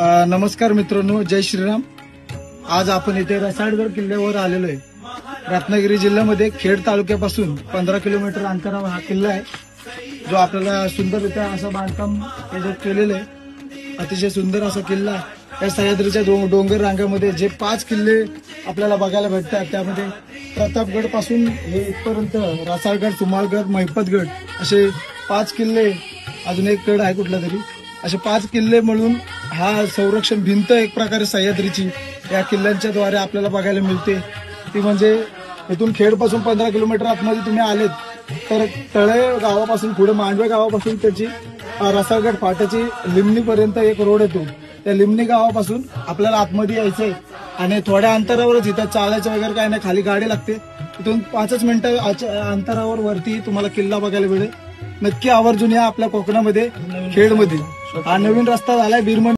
नमस्कार मित्रांनो, जय श्रीराम। आज आपण इथे रसाळगड किल्ल्यावर आलेलो आहे। रत्नागिरी जिल्ह्यामध्ये खेड तालुक्यापासून 15 किलोमीटर अंतरावर हा किल्ला आहे, जो आपल्याला सुंदररित्या असं बांधकाम त्याच्यात केलेलं आहे। अतिशय सुंदर असा किल्ला आहे। या सह्याद्रीच्या डोंगर रांगामध्ये जे 5 किल्ले आपल्याला बघायला भेटतात, त्यामध्ये प्रतापगड पासून हे इथपर्यंत रसाळगड, सुमाळगड, महिपतगड असे 5 किल्ले, अजून एक गड आहे कुठला तरी, असे 5 किल्ले मिळून हा संरक्षण भिंत एक प्रकारे सह्याद्रीची या किल्ल्यांच्या द्वारे आपल्याला बघायला मिळते। ती म्हणजे इथून खेड पासून 15 किलोमीटर आतमध्ये तुम्ही आलेत तर तळे गावापासून पुढे मांडवे गावापासून त्याची रसाळगड फाट्याची लिमणी पर्यंत एक रोड येतो। त्या लिमणी गावापासून आपल्याला आतमध्ये यायचंय आणि थोड्या अंतरावरच इथं चालायचं वगैरे काय नाही, खाली गाडी लागते। इथून 5 मिनिटं अंतरावर वरती तुम्हाला किल्ला बघायला मिळेल। नक्की आवर्जून या आपल्या कोकणामध्ये, खेडमध्ये। हा नवीन रस्ता झालाय बीरमन